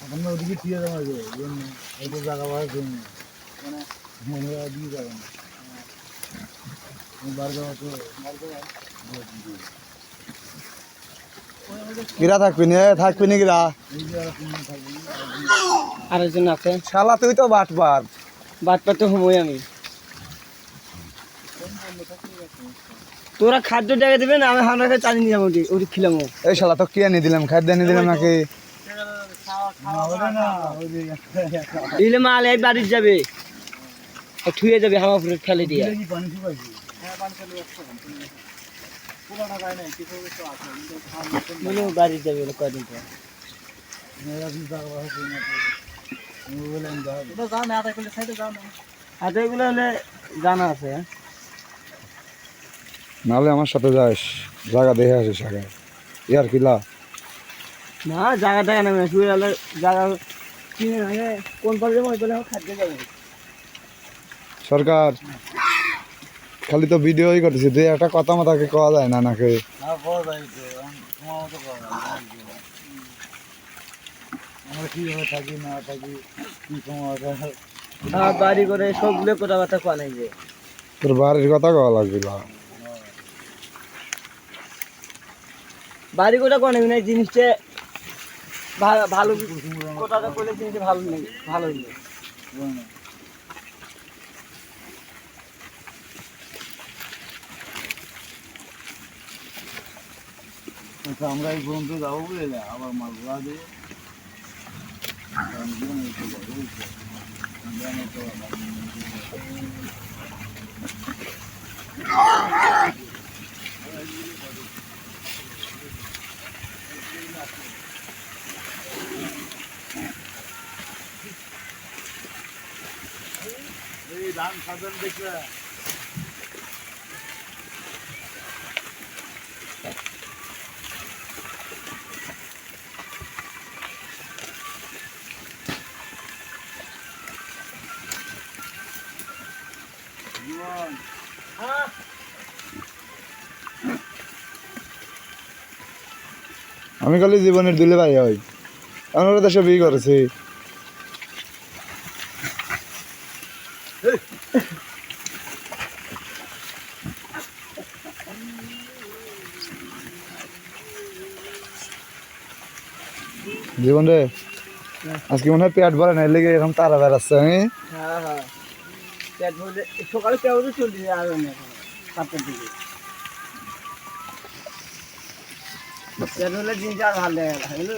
আমরা ওদিকে ফিরে যাবো এই তো জায়গা পাওয়ার জন্য মানে ওদিকে যাবো না বার যাবো তো কিরা থাকবি নি কিরা আরেকজন আছে শালা তুই তো বাটবার বাদ পাতে সময় আমি তোরা খাদ্য টাকা দেবেন আমি আমরা চালিয়ে নিয়ে যাবো ওটি খিলাম এই শালা তো কি আনি দিলাম খাদ্য আনি দিলাম নাকি দিলে মাল এই বাড়ির যাবে ঠুয়ে যাবে হাওয়া ফুলে ফেলে দিয়ে পানি শুকাইছি বলে বাড়ির যাবে কদিন পর হাতেগুলো হলে জানা আছে নাহলে আমার সাথে যাস জায়গা দেখে আসিস আগে ইয়ার কিলা না জায়গা টাকা নেবে শুয়ে গেলে জায়গা কিনে আগে কোন পর্যায়ে মনে করলে খাদ্য যাবে সরকার খালি তো ভিডিওই করতেছি তুই একটা কথা মাথাকে কওয়া যায় না নাকি আমরা কিভাবে থাকি না থাকি কি সময় বাড়ি করে সবগুলো কথাবার্তা কোয়া নাই যে তোর বাড়ির কথা কওয়া লাগছিল বাড়ি করে কোয়া নেই না জিনিসটা ভালো কথাটা বলে জিনিসটা ভালো নেই ভালো নেই আমরা এই পর্যন্ত যাবো বুঝলে আবার মালগুলা দিয়ে এই ধান সাধন দেখবে আমি খালি জীবনের দুলে ভাই হই আমার দেশে বিয়ে করেছি জীবন রে আজকে মনে হয় পেট ভরে না লেগে এরকম তারা বেড়াচ্ছে আমি হ্যাঁ হ্যাঁ পেট ভরে সকালে পেট ভরে চলছে আর সাতটার দিকে পেট ভরলে জিনিসটা আর ভালো লাগে না